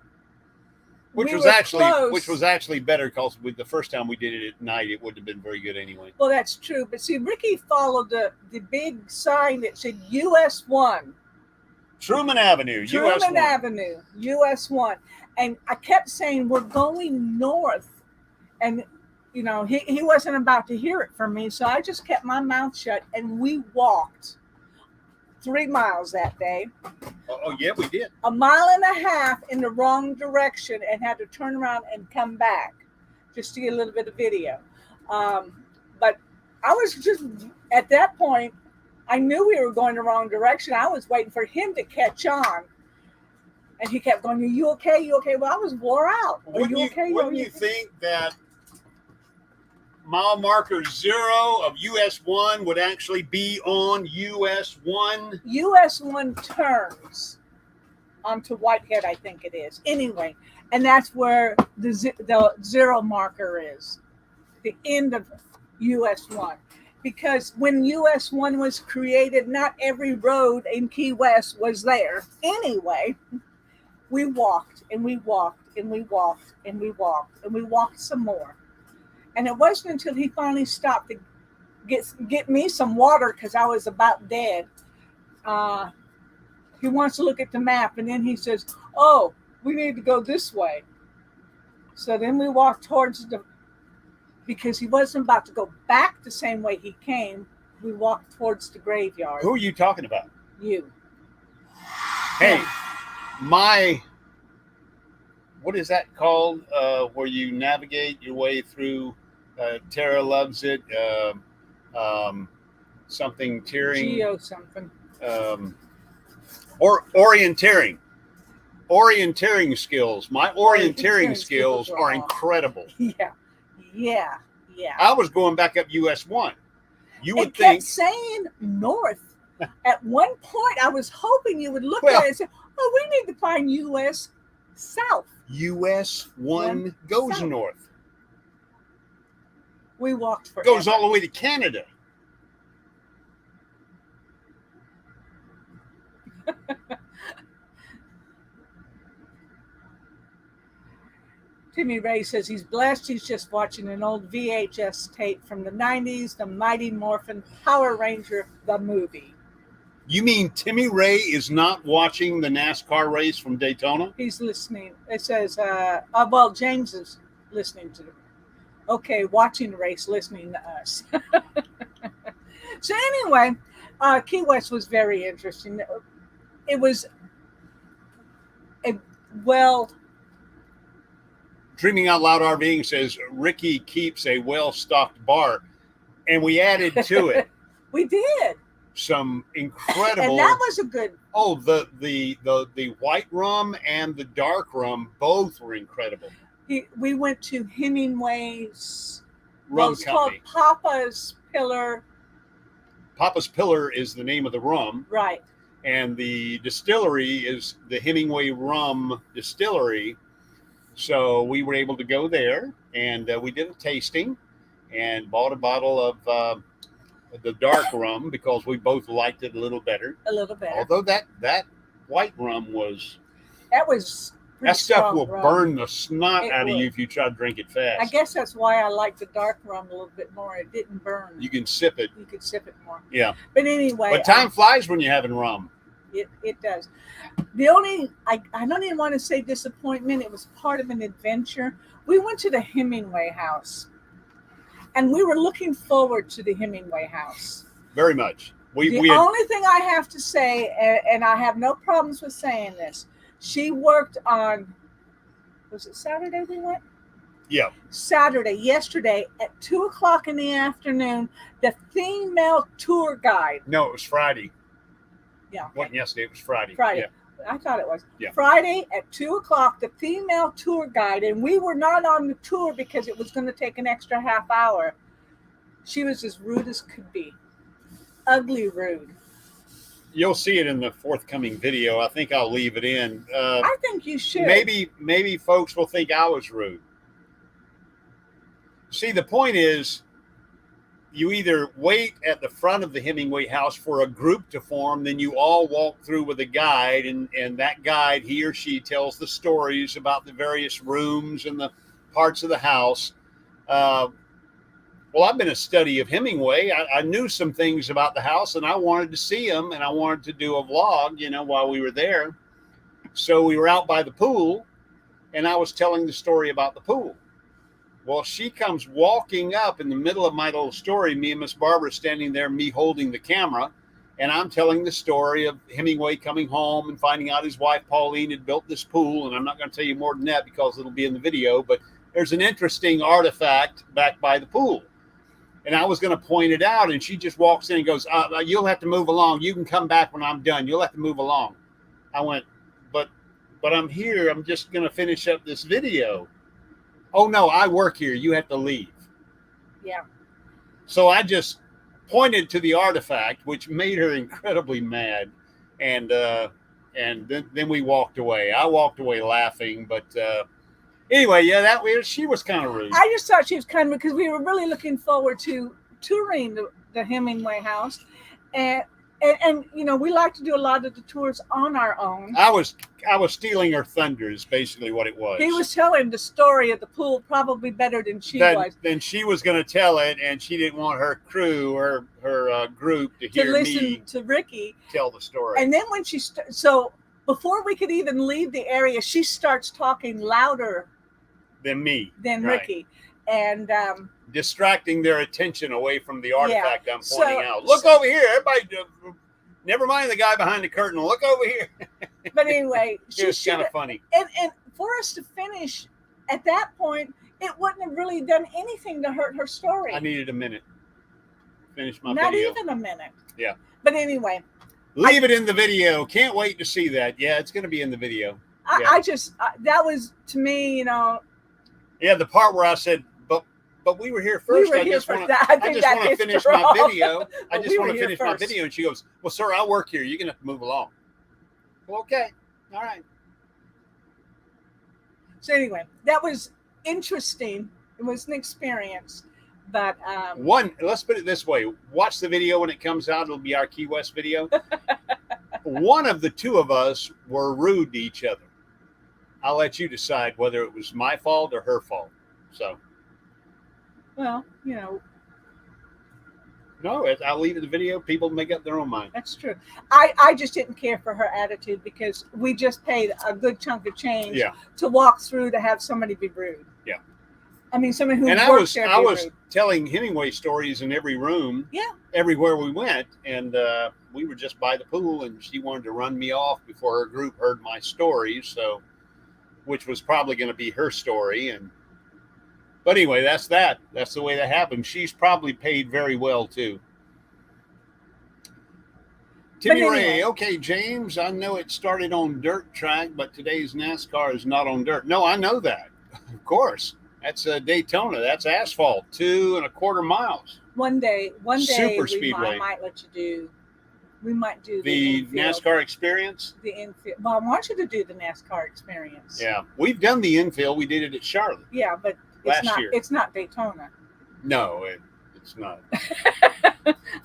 which was actually better, because with the first time we did it at night, it wouldn't have been very good anyway. Well, that's true. But see, Ricky followed the big sign that said US 1. Truman Avenue, US 1. Avenue, US 1. And I kept saying, we're going north. And, he wasn't about to hear it from me. So I just kept my mouth shut, and we walked 3 miles that day. Oh, yeah, we did. 1.5 miles in the wrong direction, and had to turn around and come back just to get a little bit of video. But I was just, at that point, I knew we were going the wrong direction. I was waiting for him to catch on. And he kept going, are you okay? You okay? Well, I was wore out. Are you okay? Wouldn't you think that mile marker 0 of US 1 would actually be on US 1? US 1 turns. onto Whitehead, I think it is. Anyway, and that's where the zero marker is, the end of US 1. Because when US 1 was created, not every road in Key West was there. Anyway, we walked and we walked and we walked and we walked and we walked some more. And it wasn't until he finally stopped to get me some water because I was about dead. He wants to look at the map, and then he says, "Oh, we need to go this way." So then we walked towards because he wasn't about to go back the same way he came. We walked towards the graveyard. Who are you talking about? You. Hey, Yeah. What is that called? Where you navigate your way through? Tara loves it. Something tearing. Geo something. Or orienteering. Orienteering skills. My orienteering skills are incredible. Yeah. I was going back up US 1. You would think. Kept saying north. At one point, I was hoping you would look at it and say, "Oh, we need to find US South." US 1 goes south. North. We walked forever. Goes all the way to Canada. Timmy Ray says he's blessed. He's just watching an old VHS tape from the 90s, the Mighty Morphin Power Ranger, the movie. You mean Timmy Ray is not watching the NASCAR race from Daytona? He's listening. It says, well, James is listening to them. Okay, watching the race, listening to us. So anyway, Key West was very interesting. It was Dreaming Out Loud RVing says Ricky keeps a well-stocked bar, and we added to it. We did some incredible, and that was a good. Oh, the white rum and the dark rum both were incredible. We went to Hemingway's rum called company. Papa's Pillar. Papa's Pillar is the name of the rum, right? And the distillery is the Hemingway Rum Distillery. So we were able to go there, and we did a tasting and bought a bottle of the dark rum because we both liked it a little better. Although that white rum was... That stuff will burn the snot out of you if you try to drink it fast. I guess that's why I like the dark rum a little bit more. It didn't burn. You can sip it. You could sip it more. Yeah. But anyway. But time flies when you're having rum. It does. The only, I don't even want to say disappointment. It was part of an adventure. We went to the Hemingway house. And we were looking forward to the Hemingway house. Very much. The only thing I have to say, and I have no problems with saying this, she worked on, was it Saturday we went? Yeah. Saturday, yesterday, at 2:00 in the afternoon, the female tour guide. No, it was Friday. Yeah. Okay. It wasn't yesterday, it was Friday. Friday. Yeah. I thought it was. Yeah. Friday at 2:00, the female tour guide, and we were not on the tour because it was going to take an extra half hour. She was as rude as could be. Ugly rude. You'll see it in the forthcoming video. I think I'll leave it in. I think you should. Maybe folks will think I was rude. See, the point is, you either wait at the front of the Hemingway house for a group to form, then you all walk through with a guide, and that guide, he or she, tells the stories about the various rooms and the parts of the house. Well, I've been a study of Hemingway. I knew some things about the house, and I wanted to see them, and I wanted to do a vlog, while we were there. So we were out by the pool, and I was telling the story about the pool. Well, she comes walking up in the middle of my little story. Me and Miss Barbara standing there, me holding the camera, and I'm telling the story of Hemingway coming home and finding out his wife, Pauline, had built this pool. And I'm not going to tell you more than that because it'll be in the video, but there's an interesting artifact back by the pool. And I was going to point it out, and she just walks in and goes, you'll have to move along. You can come back when I'm done. You'll have to move along. I went, but I'm here. I'm just going to finish up this video. Oh, no, I work here. You have to leave. Yeah. So I just pointed to the artifact, which made her incredibly mad. And And then we walked away. I walked away laughing, but anyway, yeah, she was kind of rude. I just thought she was kind of, because we were really looking forward to touring the Hemingway house, and you know, we like to do a lot of the tours on our own. I was stealing her thunder is basically what it was. He was telling the story of the pool probably better than she was. Then she was going to tell it, and she didn't want her crew or her group to hear listen me to Ricky tell the story. And then when so before we could even leave the area, she starts talking louder than me, than right. Ricky, and distracting their attention away from the artifact I'm pointing out. Look over here, everybody. Never mind the guy behind the curtain. Look over here. But anyway, it was kind of funny. And for us to finish at that point, it wouldn't have really done anything to hurt her story. I needed a minute. Finish my Not video. even a minute. Yeah. But anyway. Leave it in the video. Can't wait to see that. Yeah, it's going to be in the video. I just, that was, to me, you know. Yeah, the part where I said, but we were here first. I just want to finish my video. I just want to finish my video. And she goes, well, sir, I work here. You're going to have to move along. Well, okay. All right. So anyway, that was interesting. It was an experience. But let's put it this way. Watch the video when it comes out. It'll be our Key West video. One of the two of us were rude to each other. I'll let you decide whether it was my fault or her fault. So. Well, you know. No, I'll leave it the video. People make up their own mind. That's true. I just didn't care for her attitude because we just paid a good chunk of change to walk through to have somebody be rude. Yeah. I mean, somebody who I was telling Hemingway stories in every room. Yeah. Everywhere we went, and we were just by the pool, and she wanted to run me off before her group heard my stories. So, which was probably going to be her story, but anyway, that's that. That's the way that happened. She's probably paid very well, too. Timmy Ray, okay, James, I know it started on dirt track, but today's NASCAR is not on dirt. No, I know that. Of course. That's Daytona. That's asphalt, 2.25 miles. One day, Super speedway. I might let you do. We might do the NASCAR experience. The infield. Well, I want you to do the NASCAR experience. Yeah, we've done the infield. We did it at Charlotte. Yeah, but it's not Daytona. No, it's not.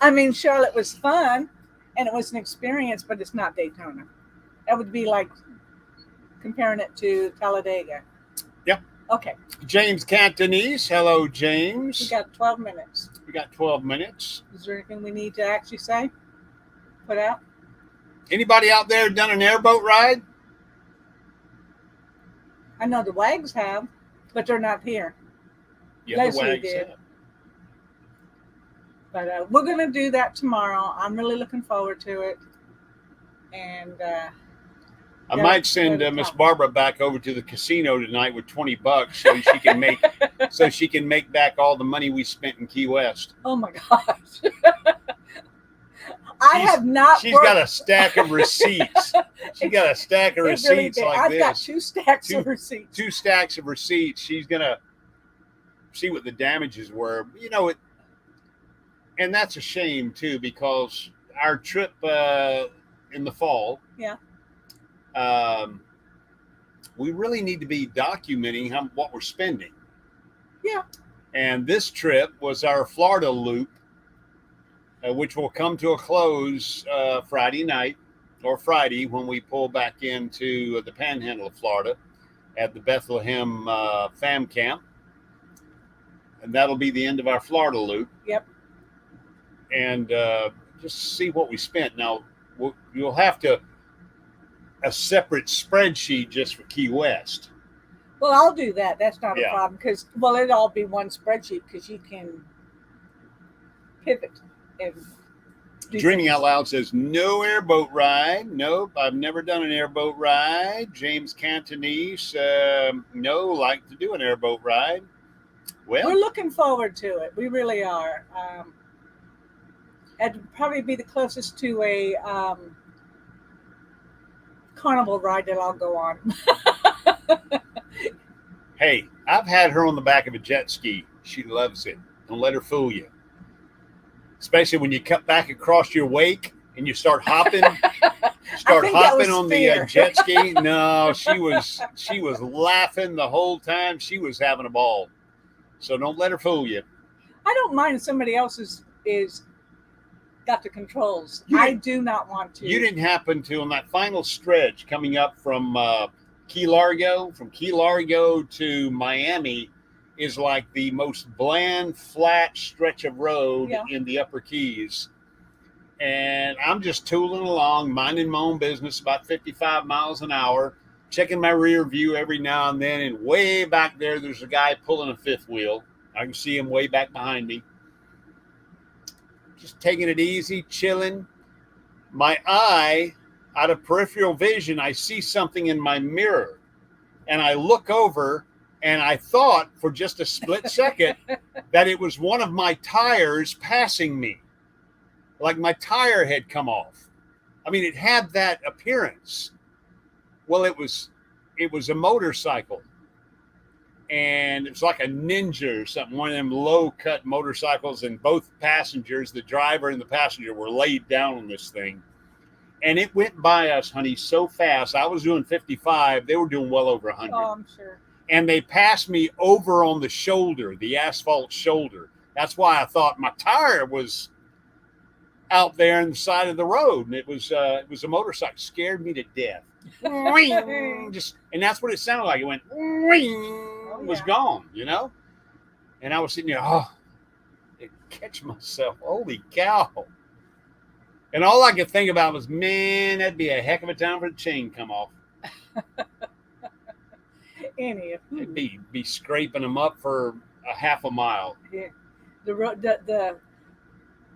I mean, Charlotte was fun, and it was an experience, but it's not Daytona. That would be like comparing it to Talladega. Yep. Okay. James Cantonese. Hello, James. We got 12 minutes. We got 12 minutes. Is there anything we need to actually say? Put out? Anybody out there done an airboat ride? I know the Wags have, but they're not here. Yeah, Leslie the Wags did. have. But we're going to do that tomorrow. I'm really looking forward to it. And I might send Miss Barbara back over to the casino tonight with $20 so she can make back all the money we spent in Key West. Oh my gosh. She's got a stack of receipts. She got a stack of receipts like I've this. got two stacks of receipts. 2 stacks of receipts. She's gonna see what the damages were. You know it, and that's a shame too because our trip in the fall. Yeah. We really need to be documenting what we're spending. Yeah. And this trip was our Florida loop. Which will come to a close Friday night or Friday when we pull back into the Panhandle of Florida at the Bethlehem Fam Camp. And that'll be the end of our Florida loop. Yep. And just see what we spent. Now, you'll have a separate spreadsheet just for Key West. Well, I'll do that. That's not a problem because, it'll all be one spreadsheet because you can pivot. Dreaming Out Loud says no airboat ride. Nope, I've never done an airboat ride. James Cantonese, no, like to do an airboat ride. Well, we're looking forward to it. We really are. It'd probably be the closest to a carnival ride that I'll go on. Hey, I've had her on the back of a jet ski. She loves it. Don't let her fool you. Especially when you cut back across your wake and you start hopping. I think that was On fear. the jet ski. No, she was laughing the whole time. She was having a ball. So don't let her fool you. I don't mind if somebody else is got the controls. I do not want to. You didn't happen to, on that final stretch coming up from Key Largo to Miami, is like the most bland, flat stretch of road in the Upper Keys. And I'm just tooling along, minding my own business, about 55 miles an hour, checking my rear view every now and then. And way back there's a guy pulling a fifth wheel. I can see him way back behind me. Just taking it easy, chilling. My eye, out of peripheral vision, I see something in my mirror. And I look over, and I thought for just a split second that it was one of my tires passing me. Like my tire had come off. I mean, it had that appearance. Well, it was a motorcycle. And it was like a Ninja or something, one of them low-cut motorcycles, and both passengers, the driver and the passenger, were laid down on this thing. And it went by us, honey, so fast. I was doing 55. They were doing well over 100. Oh, I'm sure. And they passed me over on the shoulder, the asphalt shoulder. That's why I thought my tire was out there on the side of the road. And it was a motorcycle. Scared me to death. Just, and that's what it sounded like. It went, was gone, you know? And I was sitting there, I catch myself. Holy cow. And all I could think about was, man, that'd be a heck of a time for the chain come off. It'd be scraping them up for a half a mile. Yeah. The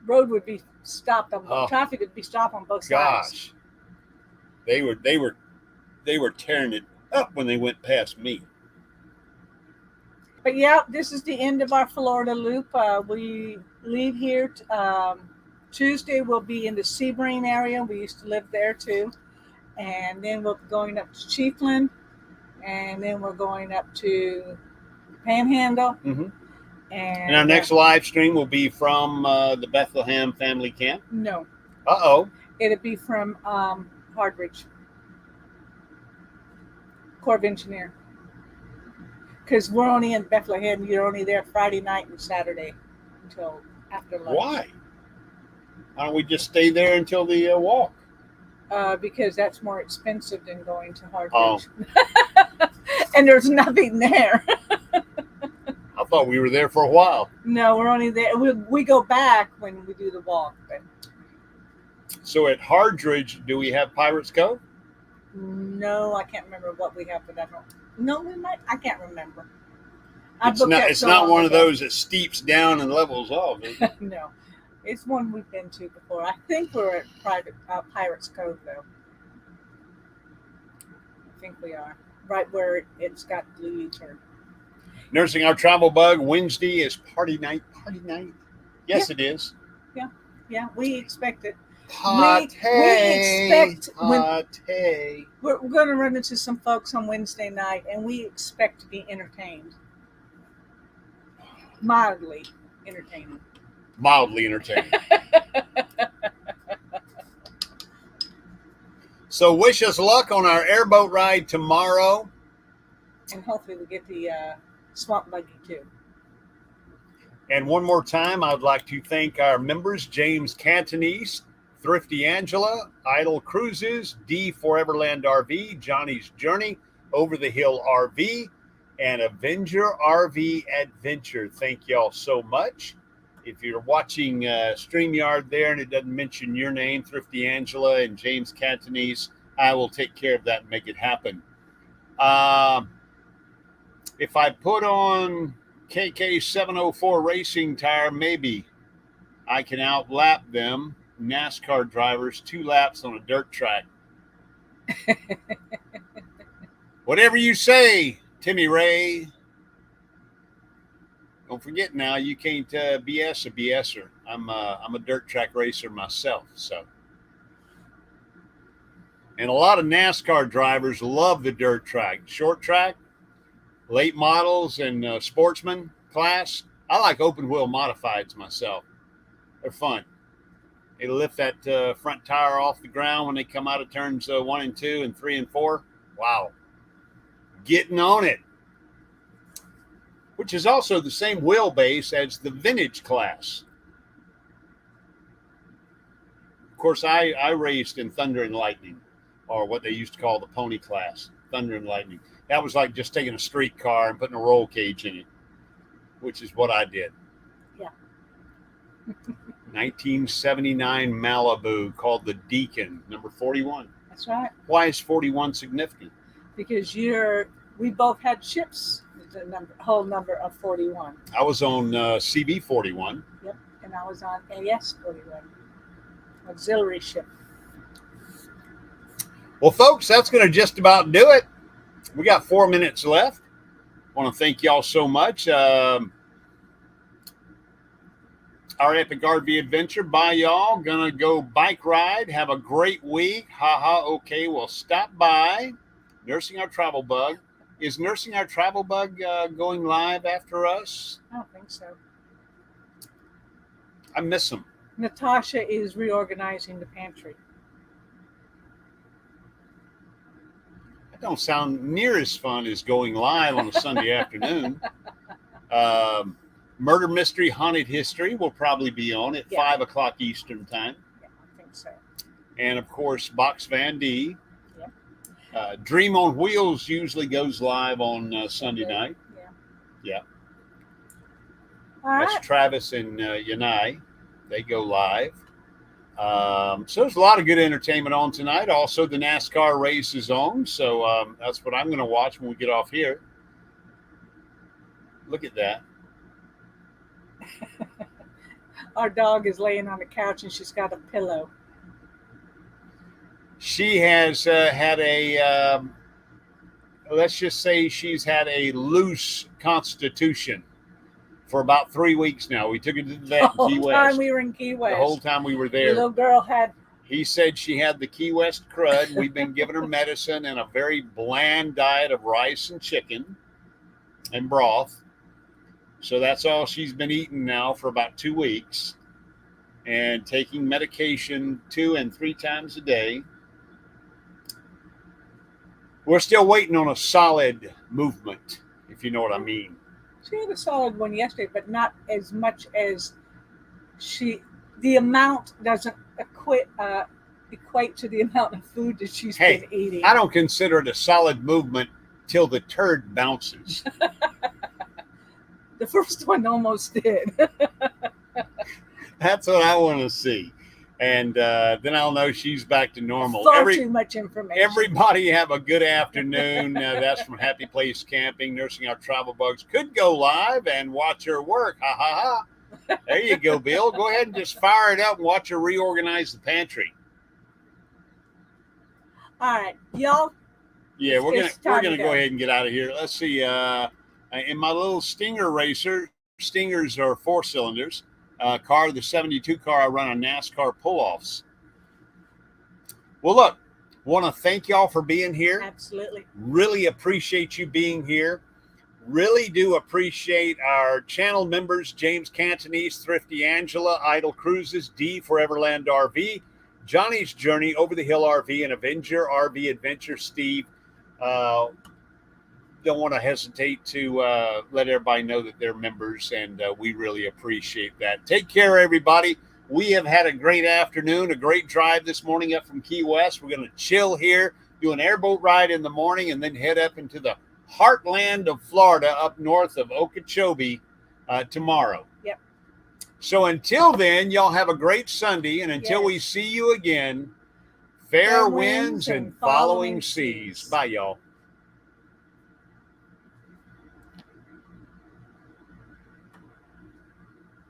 road would be stopped on traffic would be stopped on both sides. Gosh. They were tearing it up when they went past me. But yeah, this is the end of our Florida loop. We leave here Tuesday. We'll be in the Sebring area. We used to live there too. And then we're going up to Chiefland. And then we're going up to Panhandle. Mm-hmm. And our next live stream will be from the Bethlehem Family Camp? No. Uh-oh. It'll be from Hardridge. Corps of Engineer. Because we're only in Bethlehem. You're only there Friday night and Saturday until after lunch. Why? Why don't we just stay there until the walk? Because that's more expensive than going to Hardridge. Oh. And there's nothing there. I thought we were there for a while. No, we're only there. We go back when we do the walk. But... So at Hardridge, do we have Pirates Cove? No, I can't remember what we have for that. No, we might. I can't remember. It's not one of those that steeps down and levels off, is it? No. It's one we've been to before. I think we're at Pirates Cove, though. I think we are. Right where it's got Blue U-turn. Nursing Our Travel Bug, Wednesday is party night. Party night? Yes, it is. Yeah, we expect it. We expect we're going to run into some folks on Wednesday night, and we expect to be entertained. Mildly entertaining. Mildly entertaining. So wish us luck on our airboat ride tomorrow. And hopefully we get the swamp buggy too. And one more time, I'd like to thank our members, James Cantonese, Thrifty Angela, Idle Cruises, D Foreverland RV, Johnny's Journey, Over the Hill RV, and Avenger RV Adventure. Thank y'all so much. If you're watching StreamYard there and it doesn't mention your name, Thrifty Angela and James Cantonese, I will take care of that and make it happen. If I put on KK 704 racing tire, maybe I can outlap them NASCAR drivers 2 laps on a dirt track. Whatever you say, Timmy Ray. Don't forget now, you can't BS a BSer. I'm a dirt track racer myself, so. And a lot of NASCAR drivers love the dirt track. Short track, late models, and sportsman class. I like open wheel modifieds myself. They're fun. They lift that front tire off the ground when they come out of turns 1 and 2 and 3 and 4. Wow. Getting on it. Which is also the same wheelbase as the vintage class. Of course, I raced in Thunder and Lightning, or what they used to call the pony class, Thunder and Lightning. That was like just taking a street car and putting a roll cage in it, which is what I did. Yeah. 1979 Malibu called the Deacon, number 41. That's right. Why is 41 significant? Because we both had ships, the whole number of 41. I was on CB 41. Yep, and I was on AS 41, auxiliary ship. Well, folks, that's going to just about do it. We got 4 minutes left. I want to thank y'all so much. Our epic RV adventure. Bye, y'all. Gonna go bike ride. Have a great week. Okay, we'll stop by. Nursing Our Travel Bug. Is Nursing Our Travel Bug going live after us? I don't think so. I miss them. Natasha is reorganizing the pantry. That don't sound near as fun as going live on a Sunday afternoon. Murder Mystery Haunted History will probably be on at 5 o'clock Eastern time. Yeah, I think so. And, of course, Box Van D. Yeah. Dream on Wheels usually goes live on Sunday night. Yeah. All That's right. Travis and Yanai. They go live. So there's a lot of good entertainment on tonight. Also, the NASCAR race is on. So that's what I'm going to watch when we get off here. Look at that. Our dog is laying on the couch and she's got a pillow. She has had a, let's just say she's had a loose constitution for about 3 weeks now. We took her to the vet in Key West. The whole time we were in Key West. The whole time we were The there. little girl had... He said she had the Key West crud. We've been giving her medicine and a very bland diet of rice and chicken and broth. So that's all she's been eating now for about 2 weeks and taking medication 2 and 3 times a day. We're still waiting on a solid movement, if you know what I mean. She had a solid one yesterday, but not as much as the amount doesn't equate to the amount of food that she's been eating. I don't consider it a solid movement till the turd bounces. The first one almost did. That's what I want to see. And then I'll know she's back to normal. Far too much information. Everybody have a good afternoon. That's from Happy Place Camping. Nursing Our Travel Bugs could go live and watch her work. Ha, ha, ha. There you go, Bill. Go ahead and just fire it up and watch her reorganize the pantry. All right, y'all. Yeah, we're gonna go ahead and get out of here. Let's see. In my little Stinger racer, Stingers are 4 cylinders. Car, the 72 car, I run on NASCAR pull-offs. Well, look, want to thank y'all for being here. Absolutely. Really appreciate you being here. Really do appreciate our channel members, James Cantonese, Thrifty Angela, Idle Cruises, D for Everland RV, Johnny's Journey, Over the Hill RV, and Avenger RV Adventure, Steve. Don't want to hesitate to let everybody know that they're members, and we really appreciate that. Take care, everybody. We have had a great afternoon, a great drive this morning up from Key West. We're going to chill here, do an airboat ride in the morning, and then head up into the heartland of Florida up north of Okeechobee tomorrow. Yep. So until then, y'all have a great Sunday, and until we see you again, fair winds and following seas. Bye, y'all.